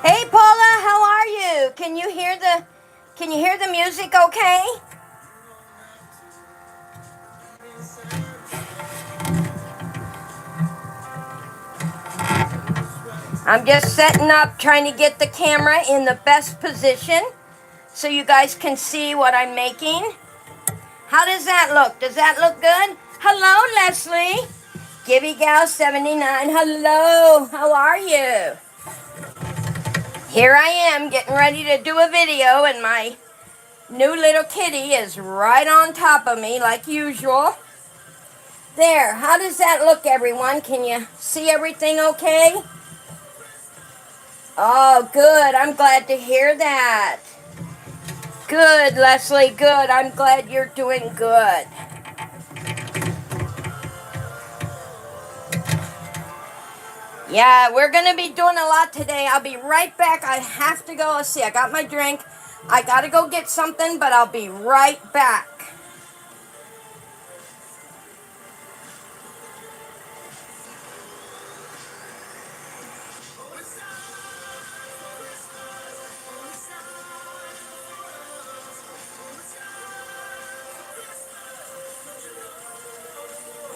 Hey Paula, how are you? Can you hear the music okay? I'm just setting up, trying to get the camera in the best position so you guys can see what I'm making. How does that look? Does that look good? Hello, Leslie. Gibby Gal 79. Hello, how are you? Here I am getting ready to do a video and my new little kitty is right on top of me like usual. There, how does that look, everyone? Can you see everything okay? Oh, good. I'm glad to hear that. Good, Leslie, good. I'm glad you're doing good. Yeah, we're going to be doing a lot today. I'll be right back. I have to go. Let's see, I got my drink. I got to go get something, but I'll be right back.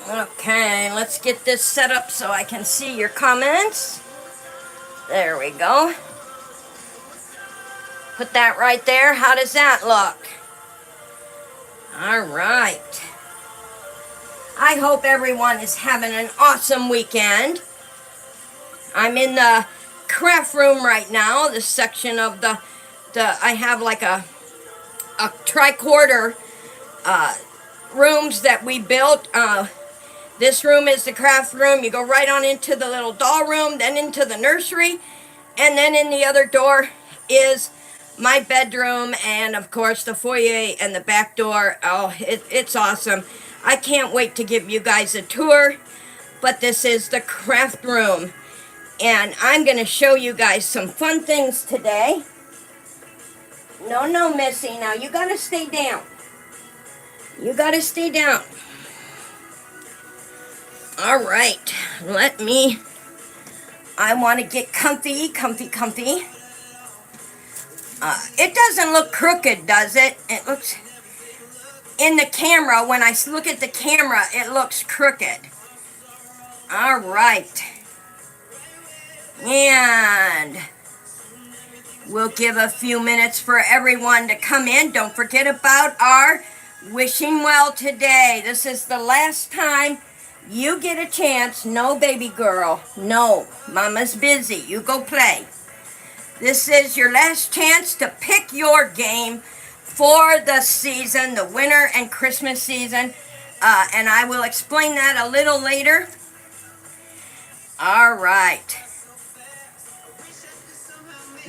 Okay, let's get this set up so I can see your comments. There we go. Put that right there. How does that look? All right. I hope everyone is having an awesome weekend. I'm in the craft room right now. This section of the I have like a tricorder rooms that we built. This room is the craft room. You go right on into the little doll room, then into the nursery, and then in the other door is my bedroom, and of course the foyer and the back door. Oh, it's awesome. I can't wait to give you guys a tour, but this is the craft room, and I'm going to show you guys some fun things today. No, Missy, now you got to stay down. You got to stay down. All right, I want to get comfy. It doesn't look crooked, does it? It looks, in the camera, when I look at the camera, it looks crooked. All right. And we'll give a few minutes for everyone to come in. Don't forget about our wishing well today. This is the last time you get a chance. No, baby girl. No, Mama's busy. You go play. This is your last chance to pick your game for the season, the winter and Christmas season. And I will explain that a little later. All right.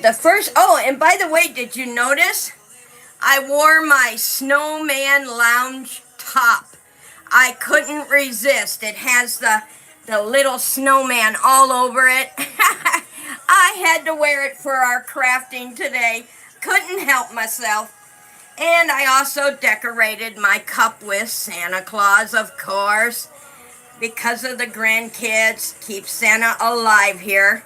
The first, oh, and by the way, did you notice? I wore my snowman lounge top. I couldn't resist. It has the little snowman all over it. I had to wear it for our crafting today. Couldn't help myself. And I also decorated my cup with Santa Claus, of course, because of the grandkids. Keep Santa alive here.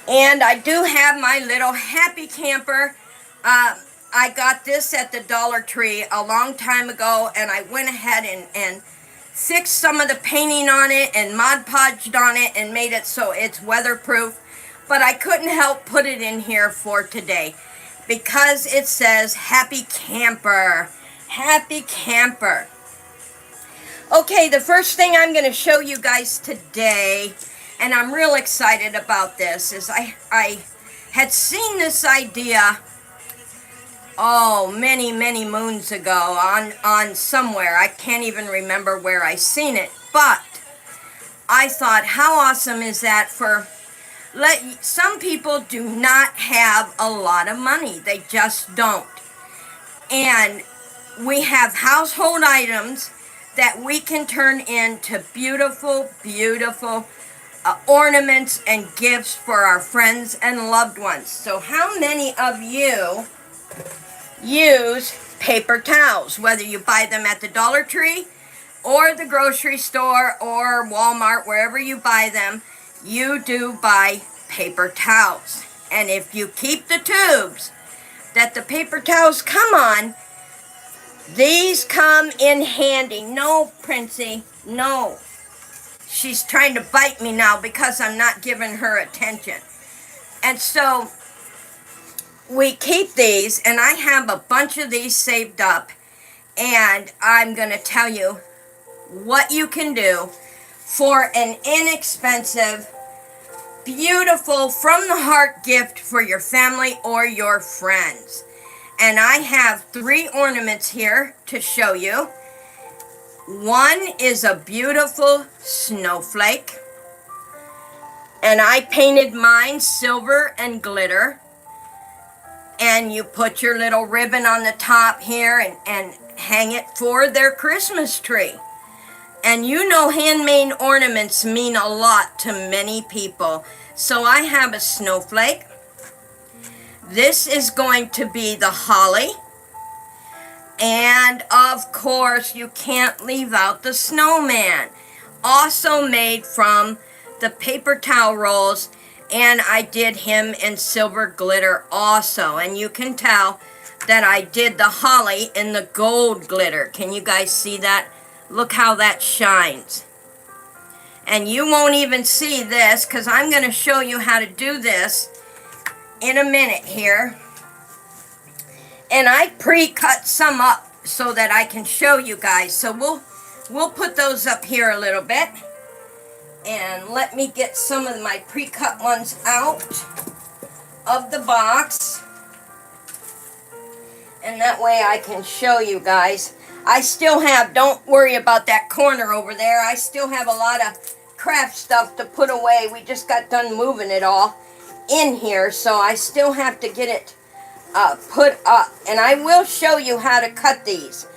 And I do have my little happy camper. I got this at the Dollar Tree a long time ago, and I went ahead and fixed some of the painting on it and Mod Podged on it and made it so it's weatherproof. But I couldn't help put it in here for today because it says Happy Camper. Happy Camper. Okay, the first thing I'm going to show you guys today, and I'm real excited about this, is I had seen this idea, many moons ago on somewhere. I can't even remember where I seen it, but I thought, how awesome is that for, some people do not have a lot of money. They just don't. And we have household items that we can turn into beautiful, beautiful ornaments and gifts for our friends and loved ones. So how many of you use paper towels, whether you buy them at the Dollar Tree or the grocery store or Walmart, wherever you buy them, you do buy paper towels. And if you keep the tubes that the paper towels come on, these come in handy. No, Princey, no. She's trying to bite me now because I'm not giving her attention. And so we keep these, and I have a bunch of these saved up, and I'm going to tell you what you can do for an inexpensive, beautiful, from the heart gift for your family or your friends. And I have 3 ornaments here to show you. One is a beautiful snowflake, and I painted mine silver and glitter. And you put your little ribbon on the top here and hang it for their Christmas tree. And you know, handmade ornaments mean a lot to many people. So I have a snowflake. This is going to be the holly. And of course, you can't leave out the snowman. Also made from the paper towel rolls. And I did him in silver glitter also. And you can tell that I did the holly in the gold glitter. Can you guys see that? Look how that shines. And you won't even see this because I'm going to show you how to do this in a minute here. And I pre-cut some up so that I can show you guys. So we'll put those up here a little bit. And let me get some of my pre-cut ones out of the box. And that way I can show you guys. I still have, don't worry about that corner over there. I still have a lot of craft stuff to put away. We just got done moving it all in here. So I still have to get it put up. And I will show you how to cut these.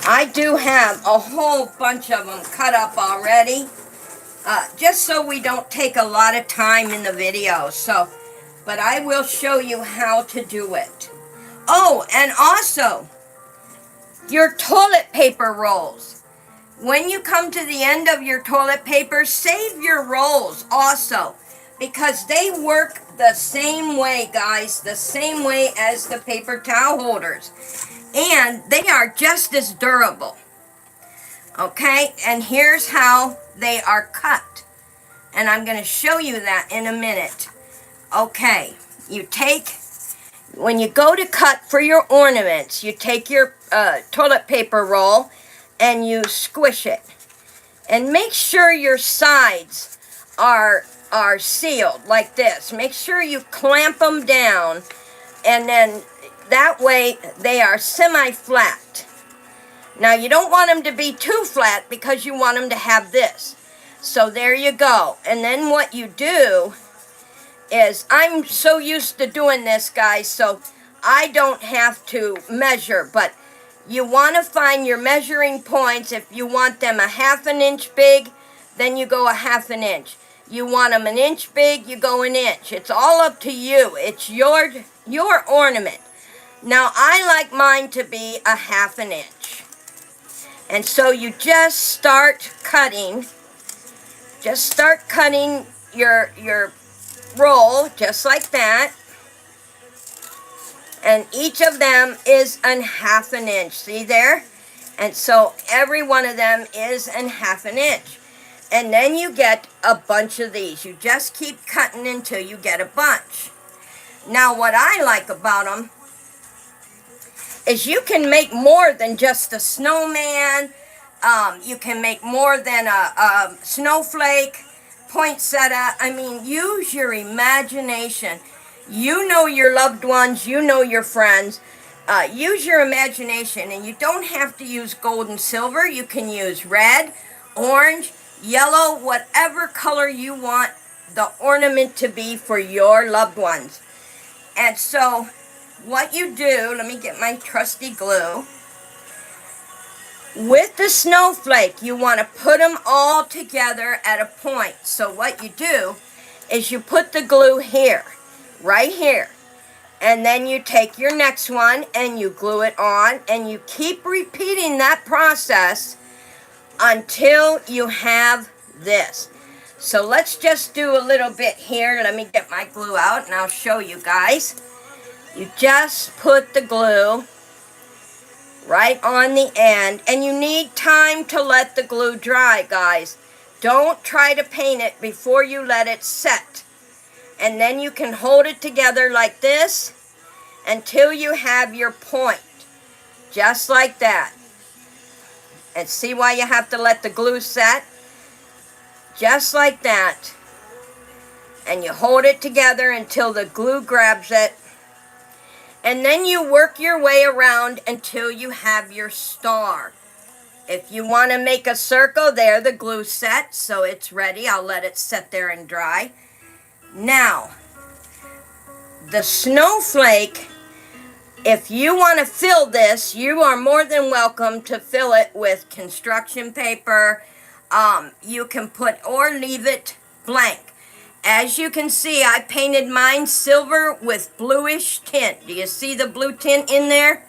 I do have a whole bunch of them cut up already. Just so we don't take a lot of time in the video. So, but I will show you how to do it. Oh, and also, your toilet paper rolls. When you come to the end of your toilet paper, save your rolls also. Because they work the same way, guys. The same way as the paper towel holders. And they are just as durable. Okay, and here's how they are cut. And I'm going to show you that in a minute. Okay, you take, when you go to cut for your ornaments, you take your toilet paper roll and you squish it. And make sure your sides are sealed like this. Make sure you clamp them down, and then that way they are semi-flat. Now, you don't want them to be too flat because you want them to have this. So there you go. And then what you do is, I'm so used to doing this, guys, so I don't have to measure. But you want to find your measuring points. If you want them a 1/2 inch big, then you go a 1/2 inch. You want them 1 inch big, you go 1 inch. It's all up to you. It's your ornament. Now, I like mine to be a 1/2 inch. And so you just start cutting. Just start cutting your roll just like that. And each of them is an 1/2 inch. See there? And so every one of them is an 1/2 inch. And then you get a bunch of these. You just keep cutting until you get a bunch. Now what I like about them is you can make more than just a snowman. You can make more than a snowflake, poinsettia. I mean, use your imagination. You know your loved ones, you know your friends. Use your imagination, and you don't have to use gold and silver. You can use red, orange, yellow, whatever color you want the ornament to be for your loved ones. And so what you do, let me get my trusty glue. With the snowflake, you want to put them all together at a point. So what you do is you put the glue here, right here. And then you take your next one and you glue it on, and you keep repeating that process until you have this. So let's just do a little bit here. Let me get my glue out and I'll show you guys. You just put the glue right on the end, and you need time to let the glue dry, guys. Don't try to paint it before you let it set. And then you can hold it together like this until you have your point, just like that. And see why you have to let the glue set? Just like that. And you hold it together until the glue grabs it. And then you work your way around until you have your star. If you want to make a circle, there the glue set, so it's ready. I'll let it sit there and dry. Now, the snowflake, if you want to fill this, you are more than welcome to fill it with construction paper. You can put or leave it blank. As you can see, I painted mine silver with bluish tint. Do you see the blue tint in there?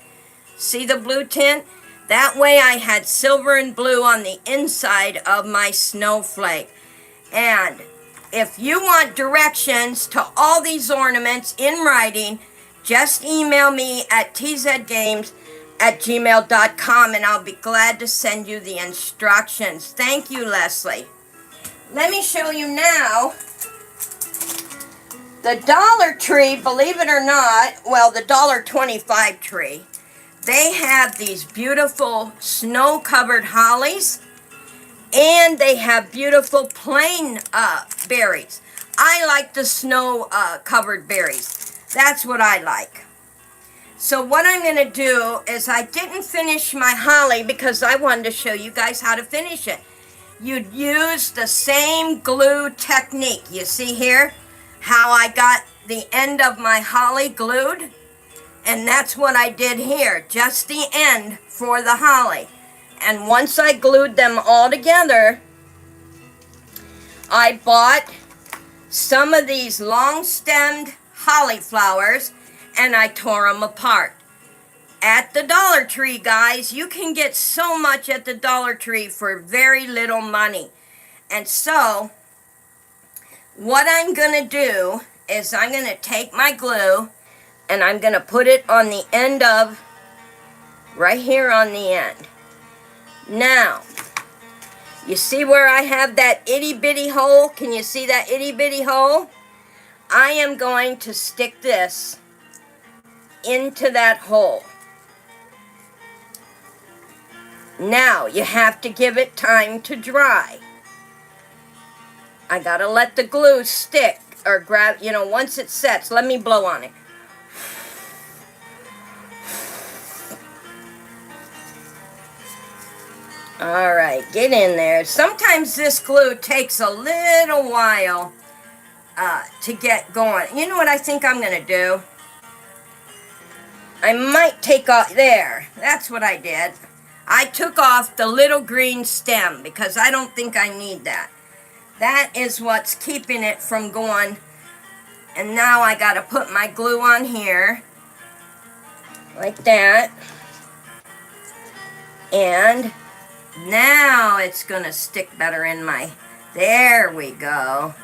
See the blue tint? That way I had silver and blue on the inside of my snowflake. And if you want directions to all these ornaments in writing, just email me at tzedgames@gmail.com and I'll be glad to send you the instructions. Thank you, Leslie. Let me show you now. The Dollar Tree, believe it or not, well, the $1.25 tree, they have these beautiful snow-covered hollies, and they have beautiful plain berries. I like the snow-covered berries. That's what I like. So what I'm going to do is, I didn't finish my holly because I wanted to show you guys how to finish it. You'd use the same glue technique. You see here how I got the end of my holly glued? And that's what I did here, just the end for the holly. And once I glued them all together, I bought some of these long-stemmed holly flowers and I tore them apart. At the Dollar Tree, guys, you can get so much at the Dollar Tree for very little money. And so what I'm going to do is I'm going to take my glue and I'm going to put it on the end of, right here on the end. Now, you see where I have that itty bitty hole? Can you see that itty bitty hole? I am going to stick this into that hole. Now, you have to give it time to dry. I gotta let the glue stick or grab, you know, once it sets. Let me blow on it. Alright, get in there. Sometimes this glue takes a little while to get going. You know what I think I'm gonna do? I might take off, there, that's what I did. I took off the little green stem because I don't think I need that. That is what's keeping it from going. And now I gotta put my glue on here, like that. And now it's gonna stick better in my, there we go.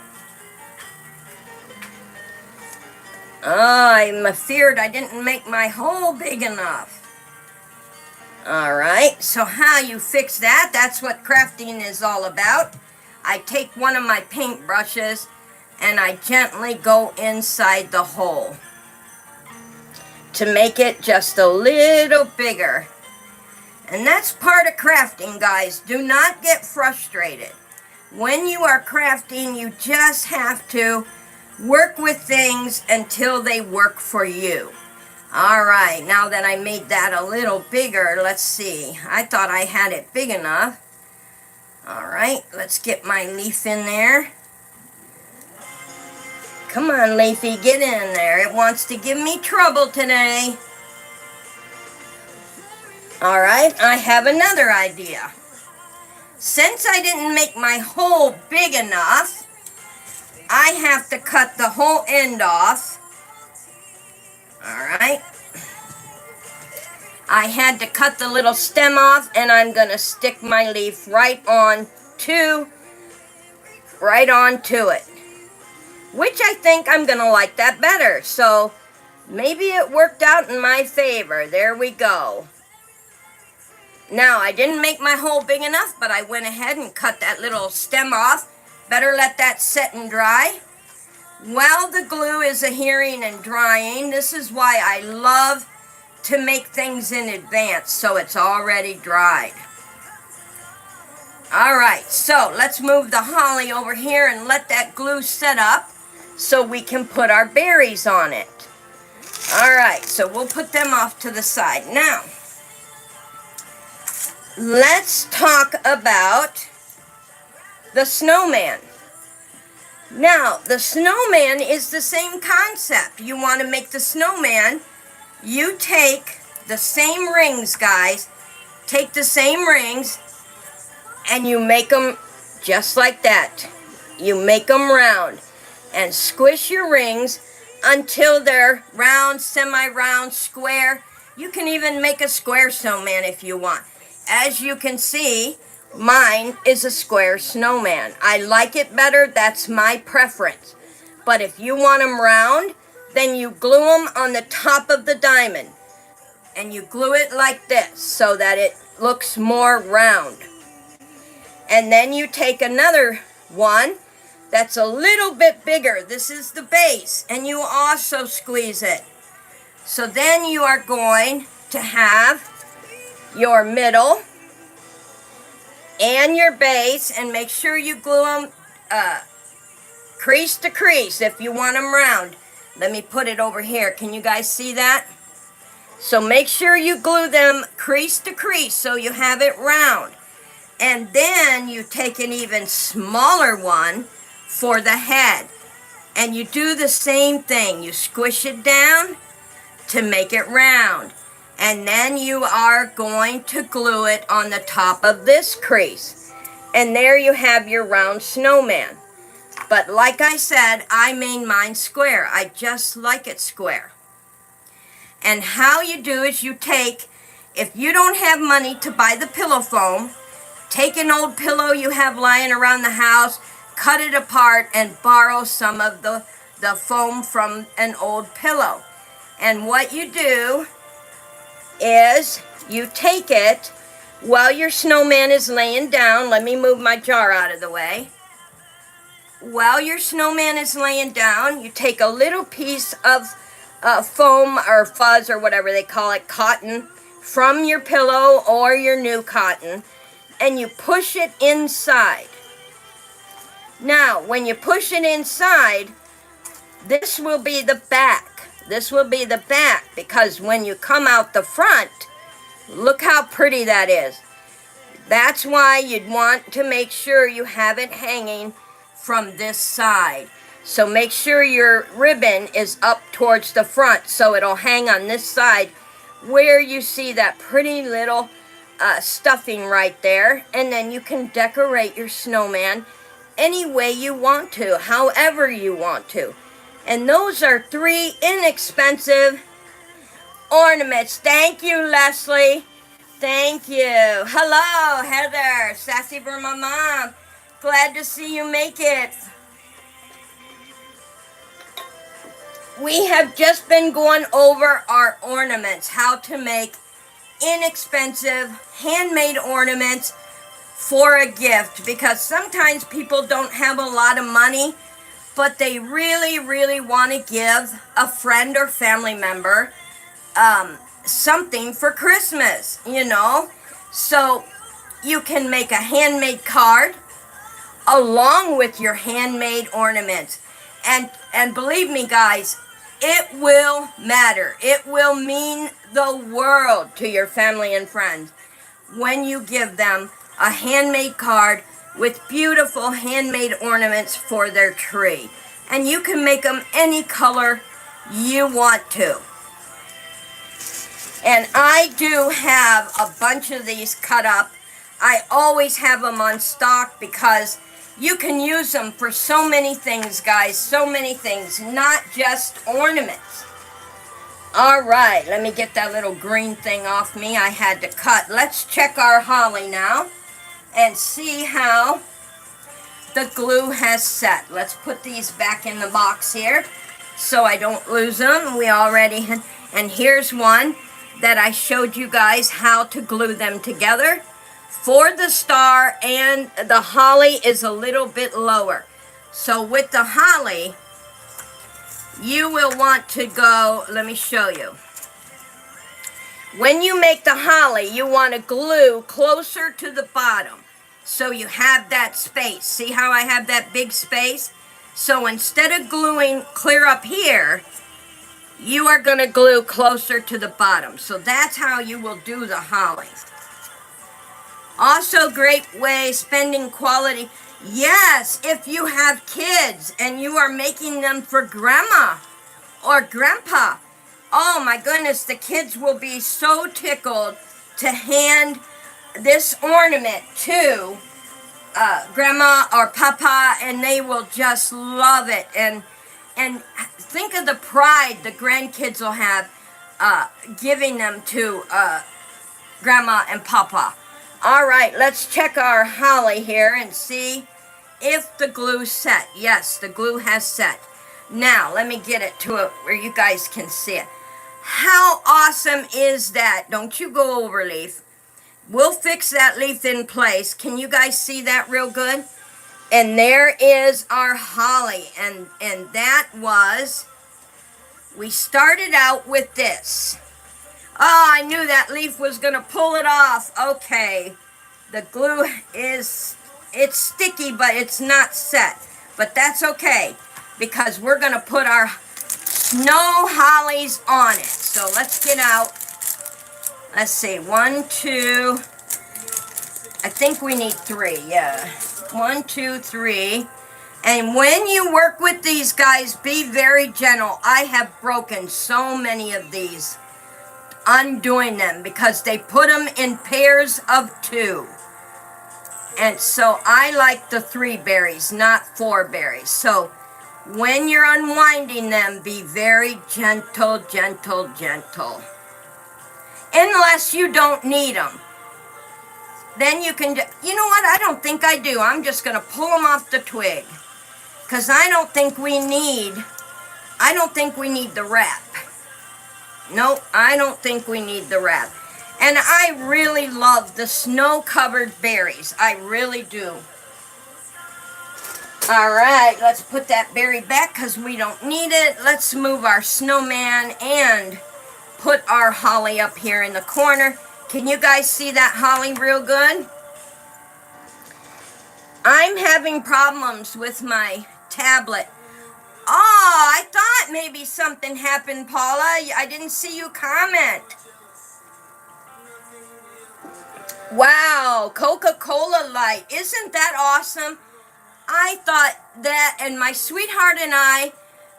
I'm feared I didn't make my hole big enough. Alright, so how you fix that, that's what crafting is all about. I take one of my paint brushes and I gently go inside the hole to make it just a little bigger. And that's part of crafting, guys. Do not get frustrated. When you are crafting, you just have to work with things until they work for you. Alright, now that I made that a little bigger, let's see. I thought I had it big enough. Alright, let's get my leaf in there. Come on, Leafy, get in there. It wants to give me trouble today. Alright, I have another idea. Since I didn't make my hole big enough, I have to cut the whole end off. Alright. I had to cut the little stem off, and I'm going to stick my leaf right onto it. Which I think I'm going to like that better. So maybe it worked out in my favor. There we go. Now, I didn't make my hole big enough, but I went ahead and cut that little stem off. Better let that set and dry. While the glue is adhering and drying, this is why I love to make things in advance so it's already dried. Alright, so let's move the holly over here and let that glue set up so we can put our berries on it. Alright, so we'll put them off to the side. Now, let's talk about the snowman. Now, the snowman is the same concept. You want to make the snowman, you take the same rings, guys. Take the same rings, and you make them just like that. You make them round, and squish your rings until they're round, semi-round, square. You can even make a square snowman if you want. As you can see, mine is a square snowman. I like it better. That's my preference. But if you want them round, then you glue them on the top of the diamond. And you glue it like this so that it looks more round. And then you take another one that's a little bit bigger. This is the base. And you also squeeze it. So then you are going to have your middle and your base, and make sure you glue them crease to crease if you want them round. Let me put it over here. Can you guys see that? So make sure you glue them crease to crease so you have it round. And then you take an even smaller one for the head. And you do the same thing. You squish it down to make it round. And then you are going to glue it on the top of this crease. And there you have your round snowman. But like I said, I made mine square. I just like it square. And how you do is you take, if you don't have money to buy the pillow foam, take an old pillow you have lying around the house, cut it apart, and borrow some of the foam from an old pillow. And what you do is you take it while your snowman is laying down. Let me move my jar out of the way. While your snowman is laying down, you take a little piece of foam or fuzz or whatever they call it, cotton, from your pillow or your new cotton, and you push it inside. Now, when you push it inside, this will be the back. This will be the back, because when you come out the front, look how pretty that is. That's why you'd want to make sure you have it hanging from this side. So make sure your ribbon is up towards the front so it'll hang on this side where you see that pretty little stuffing right there. And then you can decorate your snowman any way you want to, however you want to. And those are 3 inexpensive ornaments. Thank you, Leslie. Thank you. Hello, Heather. Sassy for my mom. Glad to see you make it. we have just been going over our ornaments, how to make inexpensive handmade ornaments for a gift, because sometimes people don't have a lot of money, but they really, really want to give a friend or family member something for Christmas, you know. So you can make a handmade card along with your handmade ornaments. And believe me, guys, it will matter. It will mean the world to your family and friends when you give them a handmade card with beautiful handmade ornaments for their tree. And you can make them any color you want to. And I do have a bunch of these cut up. I always have them on stock because you can use them for so many things, guys. So many things, not just ornaments. All right, let me get that little green thing off me. I had to cut. Let's check our holly now and see how the glue has set. Let's put these back in the box here so I don't lose them. We already had, and here's one that I showed you guys how to glue them together. For the star, and the holly is a little bit lower. So with the holly, you will want to go, let me show you. When you make the holly, you want to glue closer to the bottom, so you have that space. See how I have that big space? So instead of gluing clear up here, you are going to glue closer to the bottom. So that's how you will do the holly. Also, great way, spending quality. Yes, if you have kids and you are making them for grandma or grandpa, oh my goodness, the kids will be so tickled to hand this ornament to grandma or papa, and they will just love it. And think of the pride the grandkids will have giving them to grandma and papa. All right, let's check our holly here and see if the glue set. Yes, the glue has set. Now, let me get it to where you guys can see it. How awesome is that? Don't you go over, leaf. We'll fix that leaf in place. Can you guys see that real good? And there is our holly. And that was, we started out with this. Oh, I knew that leaf was going to pull it off. Okay. The glue is, it's sticky, but it's not set. But that's okay, because we're going to put our snow hollies on it. So let's get out. Let's see. 1, 2. I think we need 3. Yeah. 1, 2, 3. And when you work with these guys, be very gentle. I have broken so many of these undoing them because they put them in pairs of 2, and so I like the 3 berries, not 4 berries. So when you're unwinding them, be very gentle, gentle, gentle, unless you don't need them. Then you can, you know what, I don't think I do. I'm just going to pull them off the twig, because I don't think we need the wrap. Nope, I don't think we need the wrap. And I really love the snow-covered berries. I really do. All right, let's put that berry back because we don't need it. Let's move our snowman and put our holly up here in the corner. Can you guys see that holly real good? I'm having problems with my tablet. Oh, I thought maybe something happened, Paula. I didn't see you comment. Wow, Coca-Cola Light. Isn't that awesome? I thought that, and my sweetheart and I,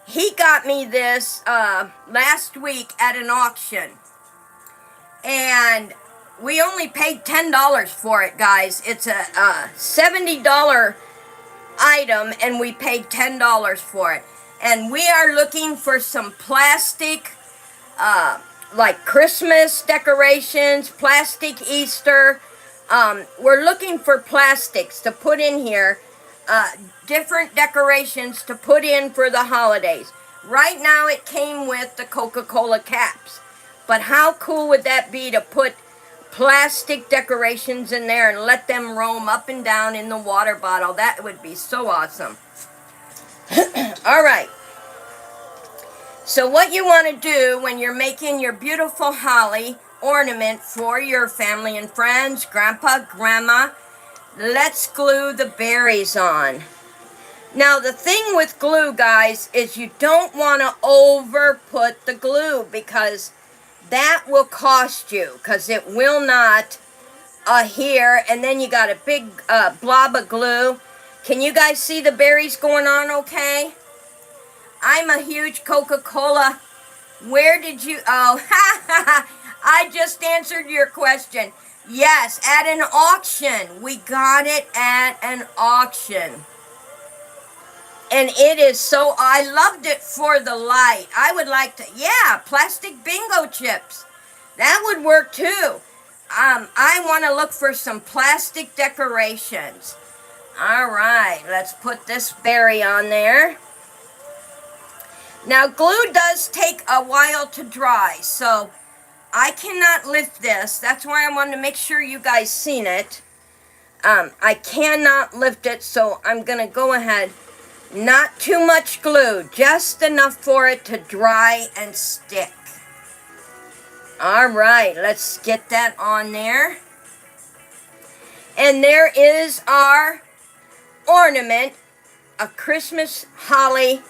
he got me this last week at an auction. And we only paid $10 for it, guys. It's a $70 item, and we paid $10 for it. And we are looking for some plastic, like Christmas decorations, plastic Easter. We're looking for plastics to put in here, different decorations to put in for the holidays. Right now it came with the Coca-Cola caps. But how cool would that be to put plastic decorations in there and let them roam up and down in the water bottle? That would be so awesome. All right. So what you want to do when you're making your beautiful holly ornament for your family and friends, grandpa, grandma, let's glue the berries on. Now the thing with glue, guys, is you don't want to over put the glue because that will cost you, because it will not adhere, and then you got a big blob of glue. Can you guys see the berries going on okay? I'm a huge Coca-Cola. Where did you, oh, I just answered your question. Yes, at an auction. We got it at an auction. And it is so, I loved it for the light. I would like to, yeah, plastic bingo chips. That would work too. I want to look for some plastic decorations. All right, let's put this berry on there. Now, glue does take a while to dry, so I cannot lift this. That's why I wanted to make sure you guys seen it. I cannot lift it, so I'm going to go ahead. Not too much glue, just enough for it to dry and stick. All right, let's get that on there. And there is our ornament, a Christmas holly.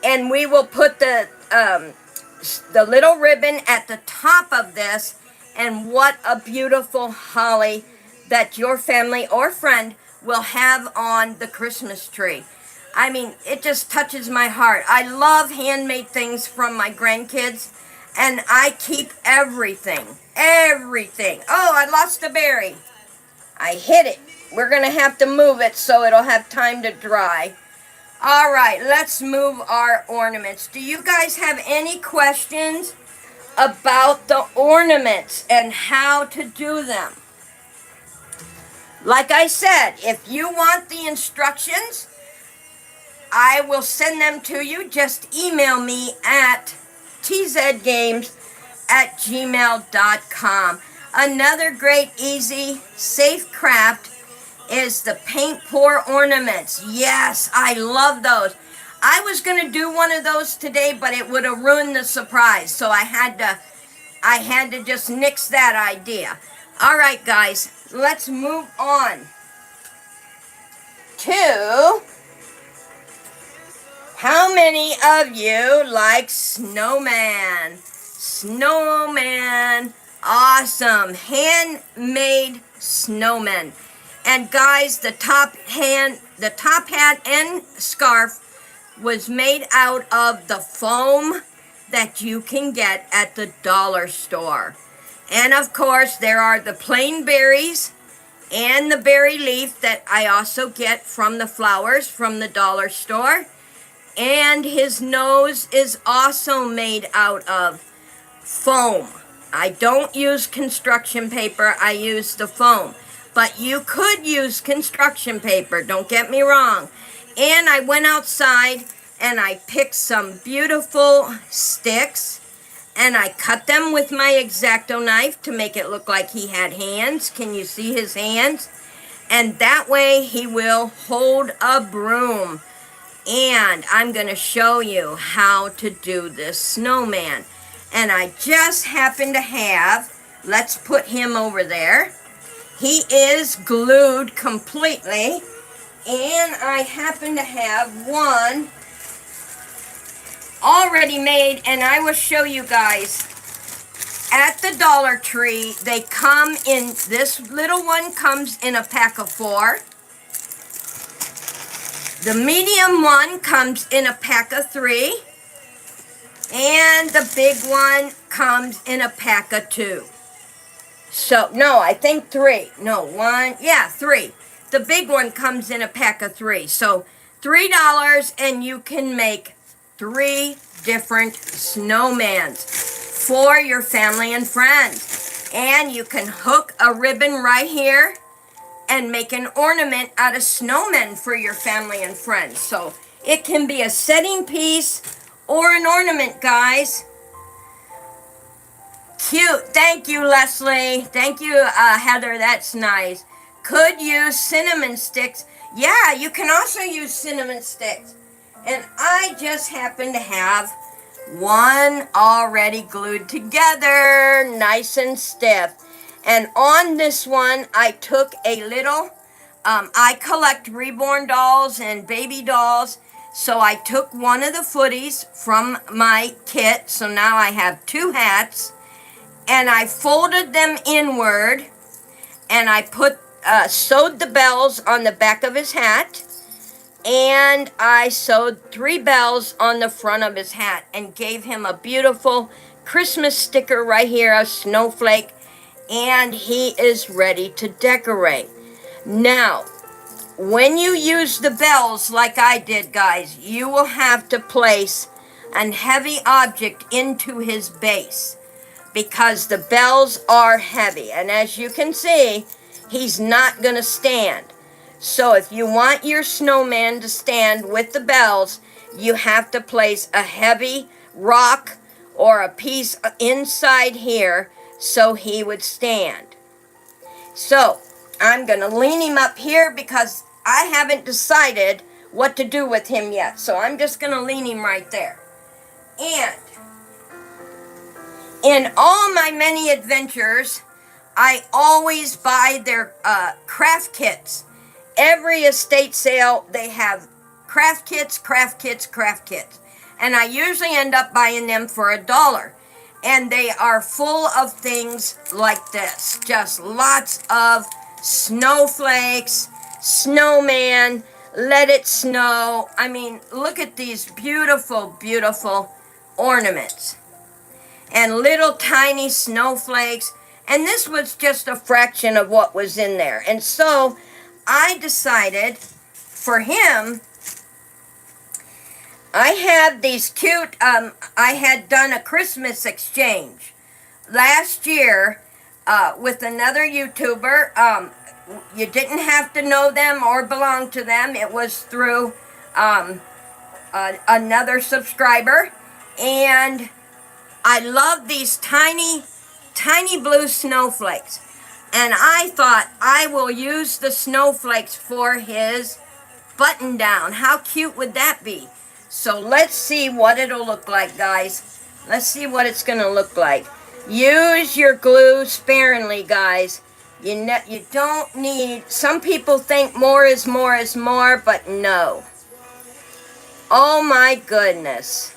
And we will put the little ribbon at the top of this. And what a beautiful holly that your family or friend will have on the Christmas tree. I mean, it just touches my heart. I love handmade things from my grandkids. And I keep everything. Everything. Oh, I lost a berry. I hit it. We're going to have to move it so it'll have time to dry. All right, let's move our ornaments. Do you guys have any questions about the ornaments and how to do them? Like I said, if you want the instructions, I will send them to you. Just email me at tzedgames@gmail.com. Another great, easy, safe craft is the paint pour ornaments. Yes, I love those. I was going to do one of those today, but it would have ruined the surprise. So I had to just nix that idea. All right, guys, let's move on to how many of you like snowman? Snowman, awesome, handmade snowmen. And guys, the top hat and scarf was made out of the foam that you can get at the dollar store. And of course, there are the plain berries and the berry leaf that I also get from the flowers from the dollar store. And his nose is also made out of foam. I don't use construction paper, I use the foam. But you could use construction paper, don't get me wrong. And I went outside and I picked some beautiful sticks and I cut them with my X-Acto knife to make it look like he had hands. Can you see his hands? And that way he will hold a broom. And I'm going to show you how to do this snowman. And I just happen to have, let's put him over there. He is glued completely. And I happen to have one already made, and I will show you guys. At the Dollar Tree, they come in, this little one comes in a pack of 4. The medium one comes in a pack of 3. And the big one comes in a pack of 2. So, no, I think 3. No, 1, yeah, 3. The big one comes in a pack of 3. So, $3 and you can make 3 different snowmans for your family and friends. And you can hook a ribbon right here and make an ornament out of snowmen for your family and friends. So, it can be a setting piece or an ornament, guys. Cute. Thank you, Leslie. Thank you, Heather. That's nice. Could use cinnamon sticks. Yeah, you can also use cinnamon sticks. And I just happen to have one already glued together, nice and stiff. And on this one, I took a little, I collect Reborn dolls and baby dolls. So I took one of the footies from my kit. So now I have two hats. And I folded them inward, and I sewed the bells on the back of his hat, and I sewed 3 bells on the front of his hat, and gave him a beautiful Christmas sticker right here, a snowflake, and he is ready to decorate. Now, when you use the bells like I did, guys, you will have to place a heavy object into his base, because the bells are heavy. And as you can see, he's not going to stand. So if you want your snowman to stand with the bells, you have to place a heavy rock or a piece inside here so he would stand. So I'm going to lean him up here because I haven't decided what to do with him yet. So I'm just going to lean him right there. And in all my many adventures, I always buy their craft kits. Every estate sale, they have craft kits, craft kits, craft kits. And I usually end up buying them for $1. And they are full of things like this. Just lots of snowflakes, snowman, let it snow. I mean, look at these beautiful, beautiful ornaments. And little tiny snowflakes. And this was just a fraction of what was in there. And so I decided for him, I have these cute, I had done a Christmas exchange last year with another YouTuber. You didn't have to know them or belong to them. It was through another subscriber. And I love these tiny, tiny blue snowflakes. And I thought I will use the snowflakes for his button down. How cute would that be? So let's see what it'll look like, guys. Let's see what it's going to look like. Use your glue sparingly, guys. You don't need... Some people think more is more is more, but no. Oh my goodness.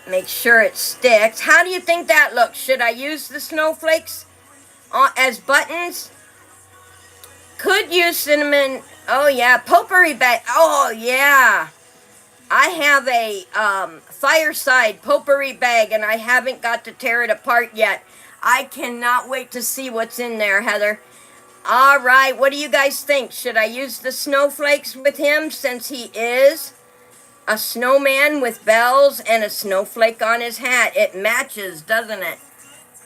Make sure it sticks. How do you think that looks? Should I use the snowflakes as buttons? Could use cinnamon. Oh yeah, potpourri bag. Oh yeah. I have a fireside potpourri bag and I haven't got to tear it apart yet. I cannot wait to see what's in there, Heather. All right, what do you guys think? Should I use the snowflakes with him since he is a snowman with bells and a snowflake on his hat? It matches, doesn't it?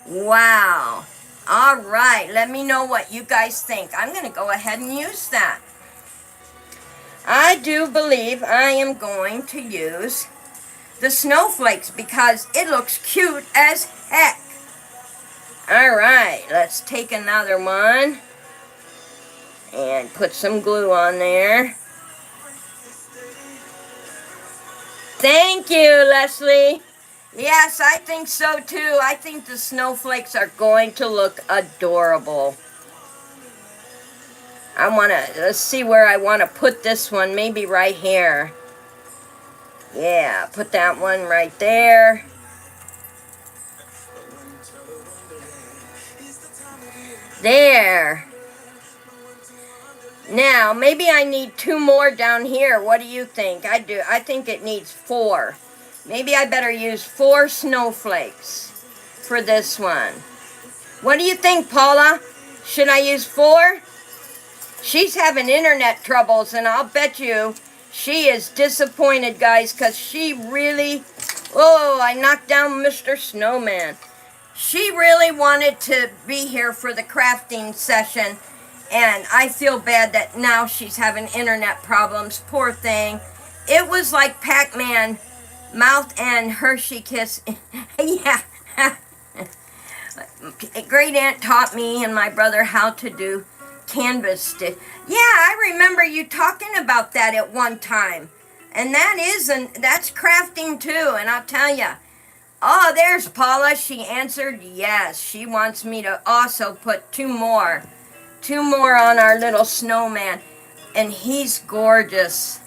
Wow. All right, let me know what you guys think. I'm going to go ahead and use that. I do believe I am going to use the snowflakes because it looks cute as heck. All right, let's take another one and put some glue on there. Thank you, Leslie. Yes, I think so too. I think the snowflakes are going to look adorable. Let's see where I want to put this one. Maybe right here. Yeah, put that one right there. There. Now, maybe I need 2 more down here. What do you think? I do. I think it needs 4. Maybe I better use 4 snowflakes for this one. What do you think, Paula? Should I use 4? She's having internet troubles, and I'll bet you she is disappointed, guys, because she really... Oh, I knocked down Mr. Snowman. She really wanted to be here for the crafting session, and I feel bad that now she's having internet problems. Poor thing. It was like Pac-Man, mouth and Hershey kiss. Yeah. Great aunt taught me and my brother how to do canvas stitch. Yeah, I remember you talking about that at one time. And that's crafting too, and I'll tell you. Oh, there's Paula. She answered yes. She wants me to also put two more on our little snowman. And he's gorgeous.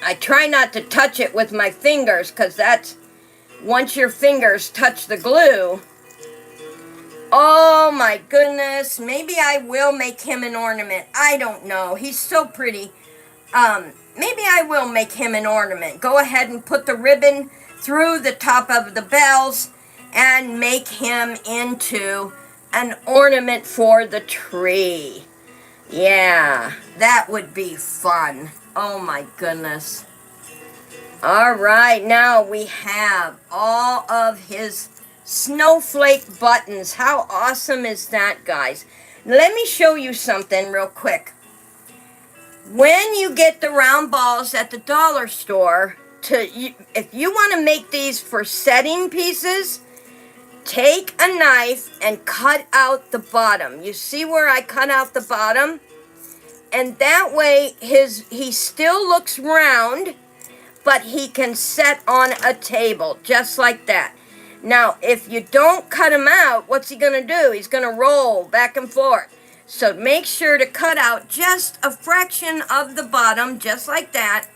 I try not to touch it with my fingers, because that's, once your fingers touch the glue, oh my goodness, maybe I will make him an ornament. I don't know. He's so pretty. Maybe I will make him an ornament. Go ahead and put the ribbon through the top of the bells and make him into an ornament for the tree. Yeah, that would be fun. Oh my goodness. All right, now we have all of his snowflake buttons. How awesome is that, guys? Let me show you something real quick. When you get the round balls at the dollar store, if you want to make these for setting pieces, take a knife and cut out the bottom. You see where I cut out the bottom? And that way he still looks round, but he can set on a table, just like that. Now, if you don't cut him out, what's he going to do? He's going to roll back and forth. So make sure to cut out just a fraction of the bottom, just like that,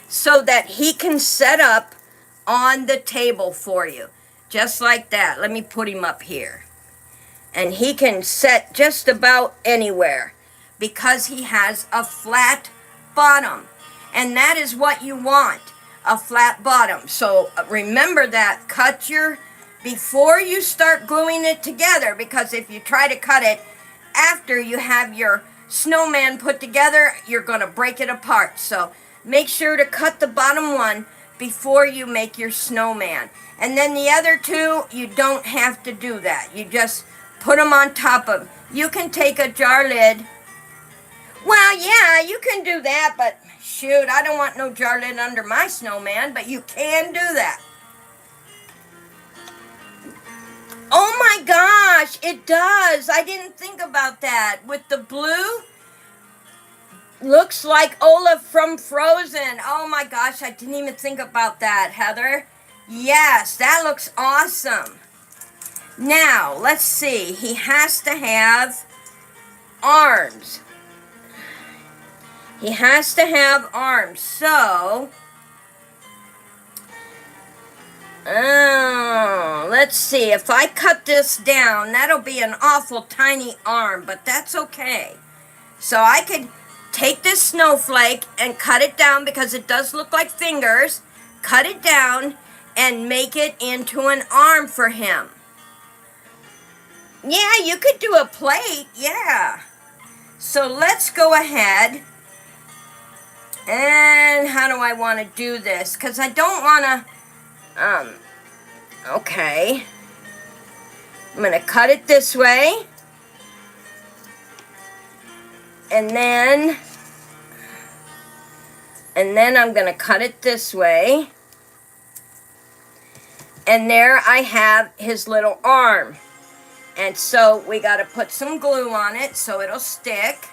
so that he can set up on the table for you. Just like that. Let me put him up here. And he can set just about anywhere because he has a flat bottom. And that is what you want, a flat bottom. So remember that. Before you start gluing it together, because if you try to cut it after you have your snowman put together, you're going to break it apart. So make sure to cut the bottom one before you make your snowman. And then the other two, you don't have to do that. You just put them on top of. You can take a jar lid. Well, yeah, you can do that, but shoot, I don't want no jar lid under my snowman, but you can do that. Oh my gosh, it does. I didn't think about that. With the blue, looks like Olaf from Frozen. Oh my gosh, I didn't even think about that, Heather. Yes, that looks awesome. Now, let's see. He has to have arms. He has to have arms. So, let's see. If I cut this down, that'll be an awful tiny arm, but that's okay. So I could take this snowflake and cut it down because it does look like fingers. Cut it down and make it into an arm for him. Yeah, you could do a plate. Yeah. So let's go ahead. And how do I want to do this? Because I don't want to... Okay. I'm going to cut it this way. And then I'm going to cut it this way. And there I have his little arm. And so we got to put some glue on it so it'll stick.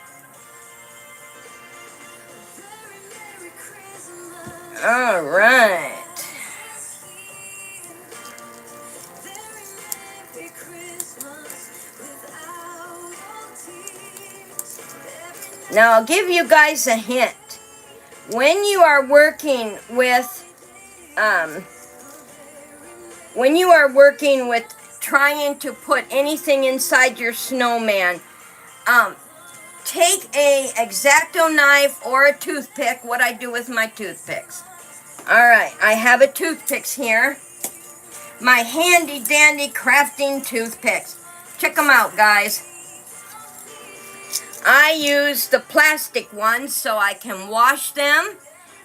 All right. Now I'll give you guys a hint. When you are working with trying to put anything inside your snowman, take a X-Acto knife or a toothpick, what I do with my toothpicks. Alright, I have a toothpicks here. My handy dandy crafting toothpicks. Check them out, guys. I use the plastic ones so I can wash them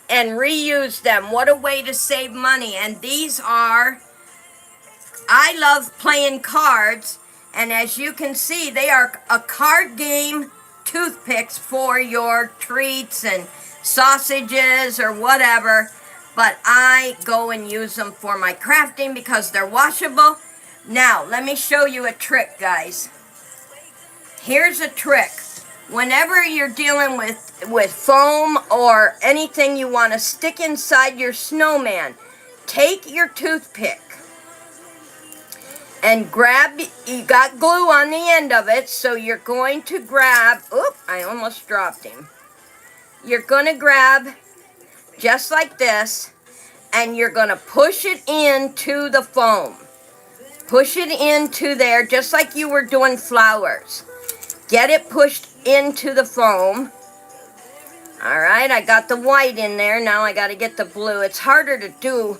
and reuse them. What a way to save money. And these are, I love playing cards, and as you can see, they are a card game toothpicks for your treats and sausages or whatever, but I go and use them for my crafting because they're washable. Now, let me show you a trick, guys. Here's a trick. Whenever you're dealing with foam or anything you want to stick inside your snowman, take your toothpick and grab, you got glue on the end of it, so you're going to grab, oop, I almost dropped him. You're going to grab just like this, and you're going to push it into the foam. Push it into there just like you were doing flowers. Get it pushed into the foam. Alright, I got the white in there. Now I got to get the blue. It's harder to do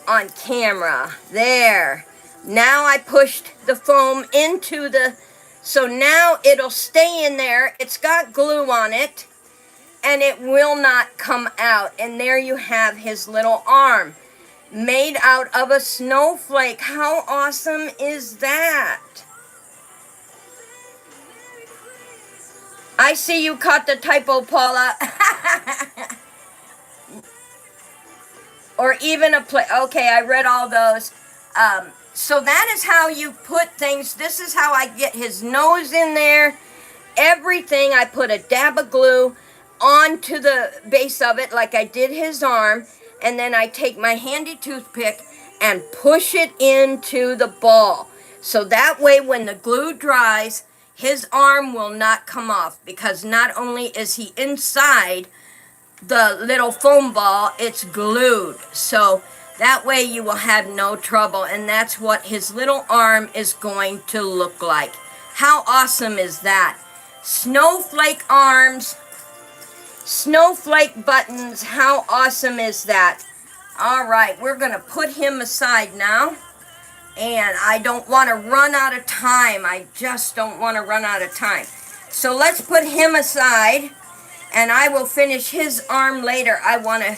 on camera. There. Now I pushed the foam into the... So now it'll stay in there. It's got glue on it. And it will not come out. And there you have his little arm. Made out of a snowflake. How awesome is that? I see you caught the typo, Paula. Or even a play. Okay, I read all those. So that is how you put things. This is how I get his nose in there. Everything, I put a dab of glue onto the base of it like I did his arm. And then I take my handy toothpick and push it into the ball. So that way when the glue dries, his arm will not come off. Because not only is he inside the little foam ball, it's glued. So that way you will have no trouble. And that's what his little arm is going to look like. How awesome is that? Snowflake arms. Snowflake buttons. How awesome is that? Alright, we're going to put him aside now. And I don't want to run out of time. I just don't want to run out of time. So let's put him aside. And I will finish his arm later. I want to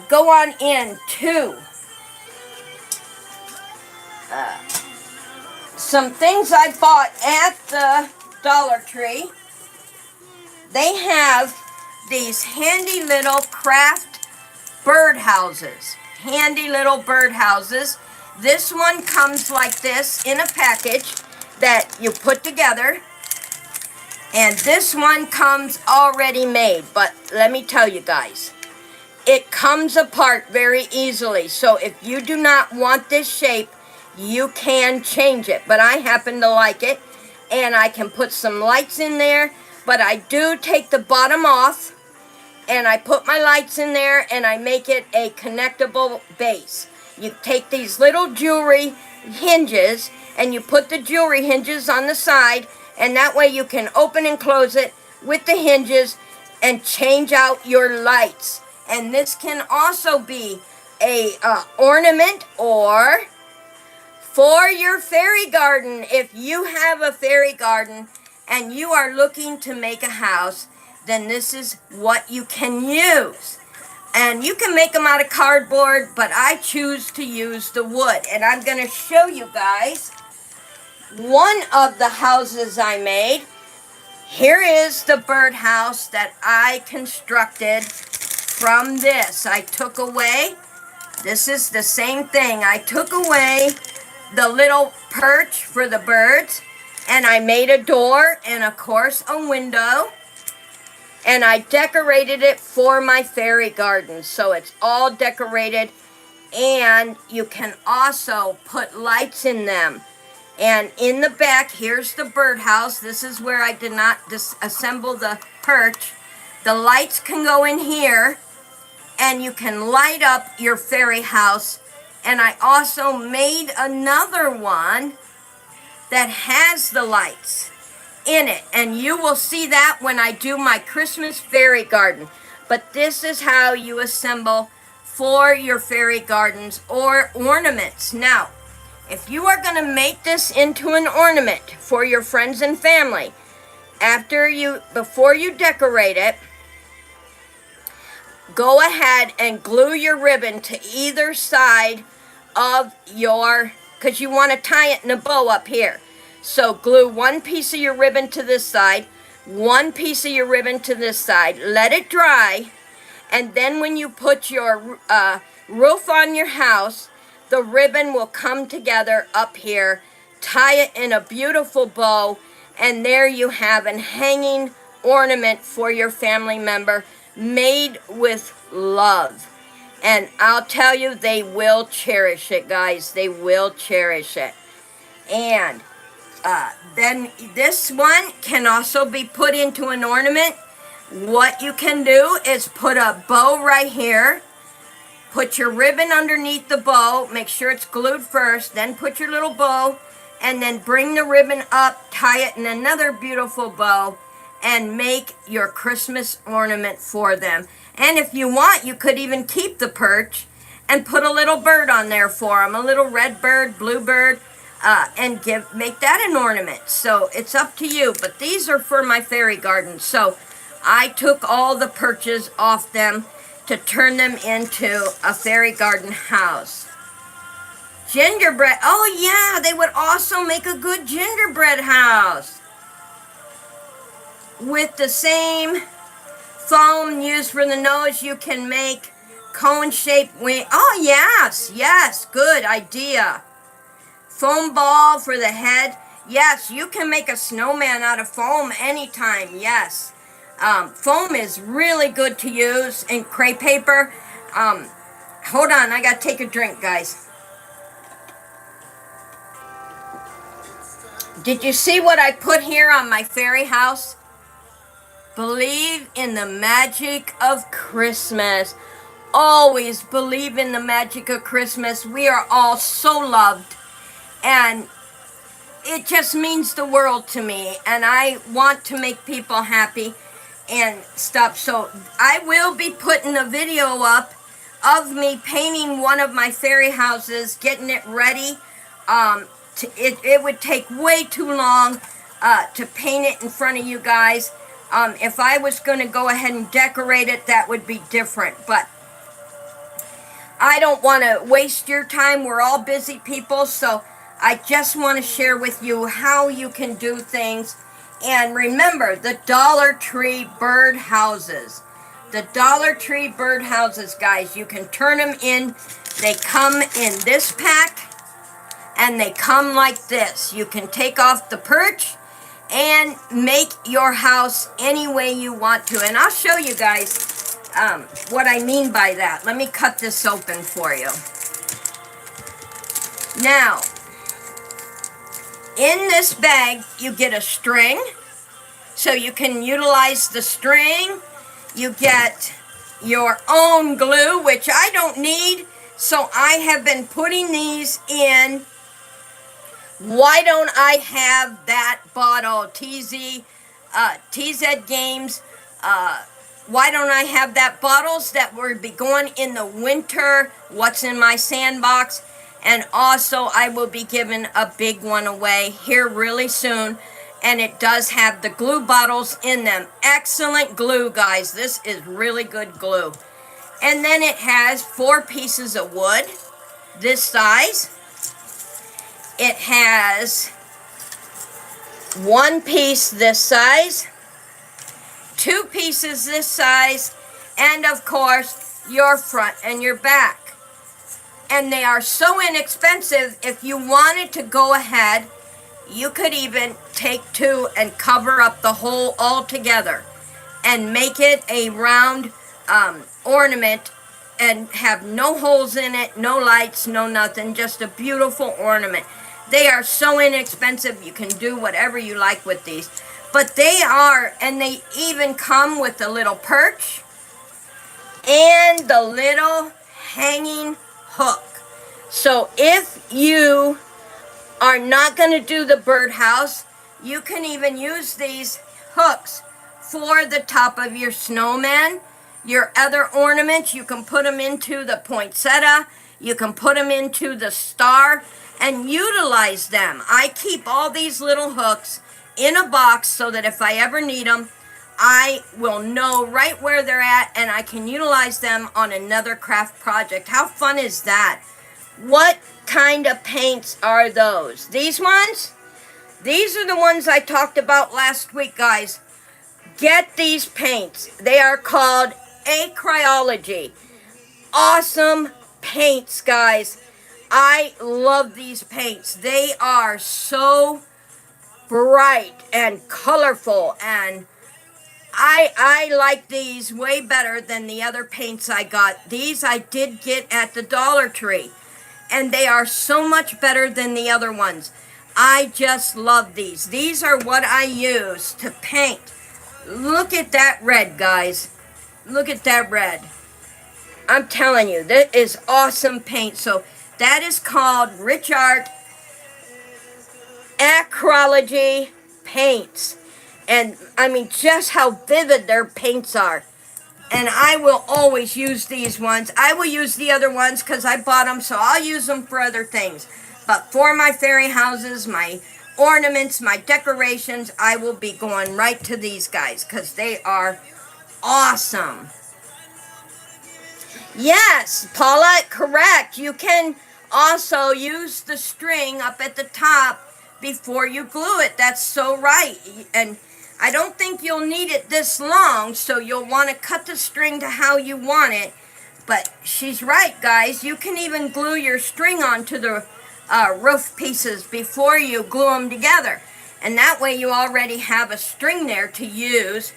go on into some things I bought at the Dollar Tree. They have these handy little craft birdhouses. Handy little birdhouses. This one comes like this in a package that you put together. And this one comes already made. But let me tell you guys, it comes apart very easily. So if you do not want this shape, you can change it. But I happen to like it. And I can put some lights in there. But I do take the bottom off. And I put my lights in there and I make it a connectable base. You take these little jewelry hinges and you put the jewelry hinges on the side, and that way you can open and close it with the hinges and change out your lights. And this can also be a ornament or for your fairy garden. If you have a fairy garden and you are looking to make a house, then this is what you can use. And you can make them out of cardboard, but I choose to use the wood. And I'm going to show you guys one of the houses I made. Here is the birdhouse that I constructed from this. I took away, this is the same thing. I took away the little perch for the birds, and I made a door and, of course, a window. And I decorated it for my fairy garden. So it's all decorated. And you can also put lights in them. And in the back, here's the birdhouse. This is where I did not disassemble the perch. The lights can go in here. And you can light up your fairy house. And I also made another one that has the lights in it, and you will see that when I do my Christmas fairy garden. But this is how you assemble for your fairy gardens or ornaments. Now, if you are going to make this into an ornament for your friends and family, before you decorate it, go ahead and glue your ribbon to either side of your, because you want to tie it in a bow up here. So glue one piece of your ribbon to this side, one piece of your ribbon to this side, let it dry, and then when you put your roof on your house, the ribbon will come together up here, tie it in a beautiful bow, and there you have a hanging ornament for your family member made with love. And I'll tell you, they will cherish it, guys. They will cherish it. And then this one can also be put into an ornament. What you can do is put a bow right here. Put your ribbon underneath the bow. Make sure it's glued first. Then put your little bow. And then bring the ribbon up. Tie it in another beautiful bow. And make your Christmas ornament for them. And if you want, you could even keep the perch and put a little bird on there for them. A little red bird, blue bird. And make that an ornament. So it's up to you. But these are for my fairy garden. So I took all the perches off them to turn them into a fairy garden house. Gingerbread. Oh yeah, they would also make a good gingerbread house. With the same foam used for the nose, you can make cone-shaped wing. Oh yes, yes, good idea. Foam ball for the head. Yes, you can make a snowman out of foam anytime, yes. Foam is really good to use in crepe paper. Hold on, I gotta take a drink, guys. Did you see what I put here on my fairy house? Believe in the magic of Christmas. Always believe in the magic of Christmas. We are all so loved. And it just means the world to me. And I want to make people happy and stuff. So I will be putting a video up of me painting one of my fairy houses, getting it ready. It would take way too long to paint it in front of you guys. If I was going to go ahead and decorate it, that would be different. But I don't want to waste your time. We're all busy people, so I just want to share with you how you can do things. And remember, the Dollar Tree bird houses. The Dollar Tree bird houses, guys, you can turn them in. They come in this pack, and they come like this. You can take off the perch and make your house any way you want to. And I'll show you guys what I mean by that. Let me cut this open for you. Now, in this bag, you get a string, so you can utilize the string. You get your own glue, which I don't need, so I have been putting these in. Why don't I have that bottle? TZED Games. Why don't I have that bottles that will be going in the winter? What's in my sandbox? And also, I will be giving a big one away here really soon. And it does have the glue bottles in them. Excellent glue, guys. This is really good glue. And then it has 4 pieces of wood, this size. It has 1 piece this size, 2 pieces this size, and of course, your front and your back. And they are so inexpensive, if you wanted to go ahead, you could even take 2 and cover up the hole altogether and make it a round ornament and have no holes in it, no lights, no nothing, just a beautiful ornament. They are so inexpensive, you can do whatever you like with these. But they are, and they even come with the little perch and the little hanging hook. So if you are not going to do the birdhouse, you can even use these hooks for the top of your snowman. Your other ornaments, you can put them into the poinsettia, you can put them into the star, and utilize them. I keep all these little hooks in a box so that if I ever need them, I will know right where they're at and I can utilize them on another craft project. How fun is that? What kind of paints are those? These ones? These are the ones I talked about last week, guys. Get these paints. They are called Acryology. Awesome paints, guys. I love these paints. They are so bright and colorful, and I like these way better than the other paints I got. These I did get at the Dollar Tree, and they are so much better than the other ones. I just love these. These are what I use to paint. Look at that red, guys. Look at that red. I'm telling you, that is awesome paint. So that is called Rich Art Acryology paints. And I mean, just how vivid their paints are. And I will always use these ones. I will use the other ones because I bought them, so I'll use them for other things. But for my fairy houses, my ornaments, my decorations, I will be going right to these guys because they are awesome. Yes, Paula, correct. You can also use the string up at the top before you glue it. That's so right. And I don't think you'll need it this long, so you'll want to cut the string to how you want it. But she's right, guys. You can even glue your string onto the roof pieces before you glue them together. And that way you already have a string there to use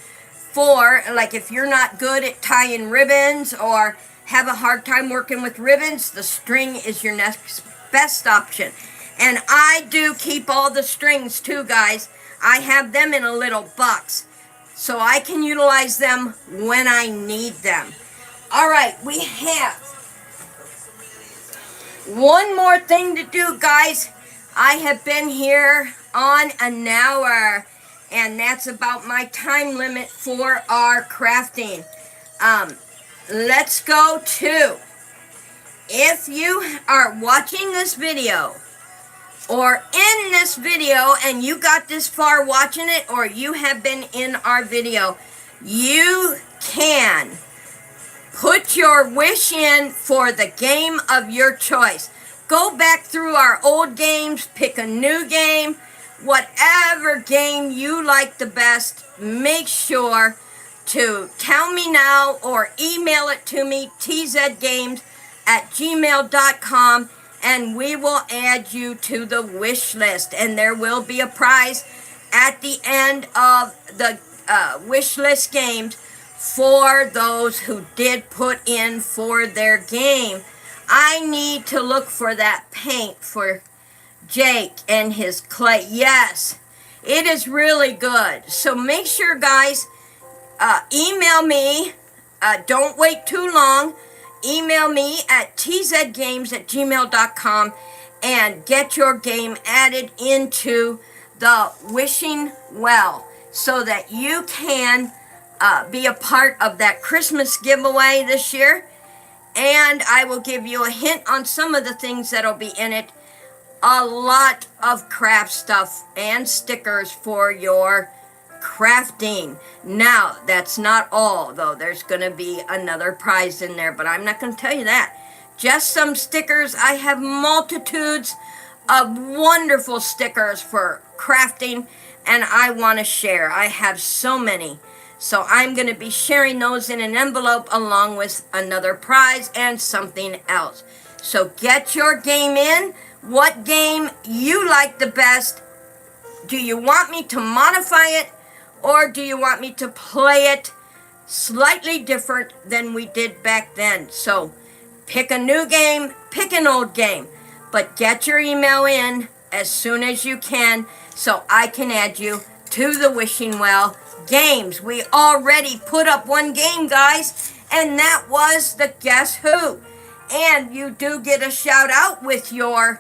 for, like, if you're not good at tying ribbons or have a hard time working with ribbons, the string is your next best option. And I do keep all the strings too, guys. I have them in a little box so I can utilize them when I need them. All right, we have one more thing to do, guys. I have been here on an hour, and that's about my time limit for our crafting. Let's go to, if you are watching this video or in this video and you got this far watching it, or you have been in our video, you can put your wish in for the game of your choice. Go back through our old games, pick a new game, whatever game you like the best. Make sure to tell me now or email it to me, tzgames@gmail.com, and we will add you to the wish list. And there will be a prize at the end of the wish list games for those who did put in for their game. I need to look for that paint for Jake and his clay. Yes, it is really good. So make sure, guys, email me. Don't wait too long. Email me at tzgames@gmail.com and get your game added into the wishing well so that you can be a part of that Christmas giveaway this year. And I will give you a hint on some of the things that'll be in it. A lot of craft stuff and stickers for your crafting. Now, that's not all, though. There's going to be another prize in there, but I'm not going to tell you that. Just some stickers. I have multitudes of wonderful stickers for crafting, and I want to share. I have so many. So I'm going to be sharing those in an envelope along with another prize and something else. So get your game in. What game you like the best? Do you want me to modify it, or do you want me to play it slightly different than we did back then? So pick a new game, pick an old game, but get your email in as soon as you can so I can add you to the Wishing Well games. We already put up one game, guys, and that was the Guess Who. And you do get a shout out with your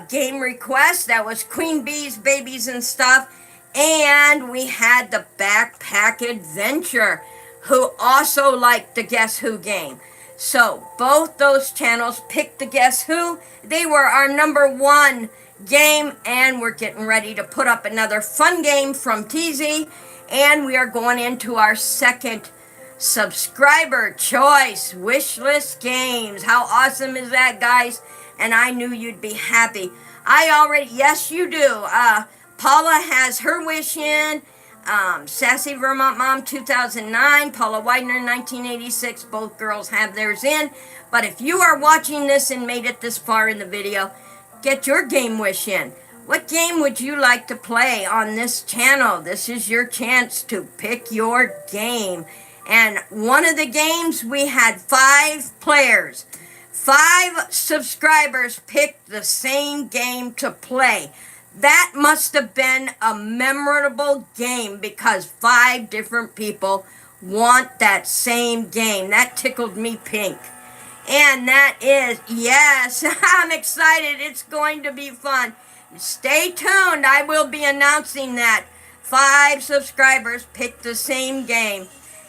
game request. That was Queen Bee's Babies and Stuff. And we had the Backpack Adventure, who also liked the Guess Who game. So both those channels picked the Guess Who. They were our #1 game, and we're getting ready to put up another fun game from TZED. And we are going into our second subscriber choice wish list games. How awesome is that, guys? And I knew you'd be happy. Yes, you do. Paula has her wish in. Sassy Vermont Mom 2009, Paula Widener 1986. Both girls have theirs in. But if you are watching this and made it this far in the video, get your game wish in. What game would you like to play on this channel? This is your chance to pick your game. And one of the games, we had 5 players. 5 subscribers picked the same game to play. That must have been a memorable game because 5 different people want that same game. That tickled me pink. And that is, yes, I'm excited. It's going to be fun. Stay tuned. I will be announcing that. 5 subscribers picked the same game.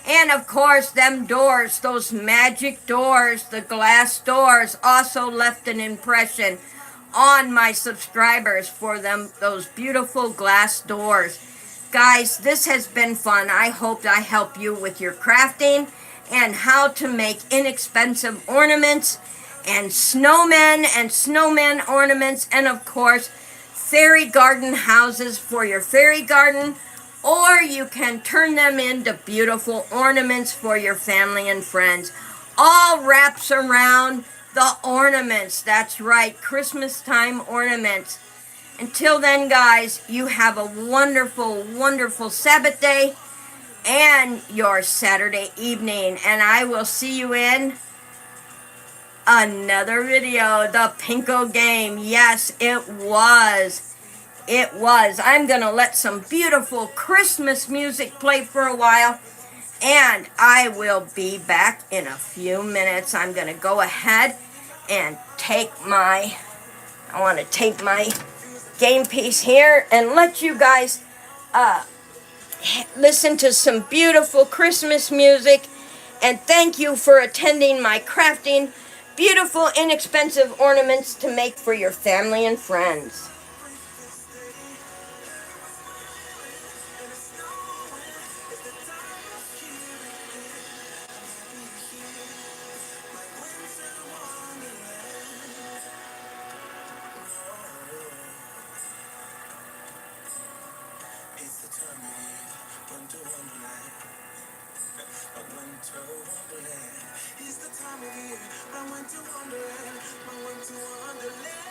And of course, them doors, those magic doors, the glass doors, also left an impression on my subscribers for them, those beautiful glass doors. Guys, this has been fun. I hope I help you with your crafting and how to make inexpensive ornaments and snowmen ornaments, and of course, fairy garden houses for your fairy garden, or you can turn them into beautiful ornaments for your family and friends. All wraps around the ornaments. That's right, Christmas time ornaments. Until then, guys, you have a wonderful, wonderful Sabbath day and your Saturday evening. And I will see you in another video. The Pinko game. Yes, it was. It was. I'm going to let some beautiful Christmas music play for a while. And I will be back in a few minutes. I'm going to go ahead and I want to take my game piece here and let you guys listen to some beautiful Christmas music. And thank you for attending my crafting beautiful, inexpensive ornaments to make for your family and friends. It's the time of year, I went to Wonderland, I went to Wonderland.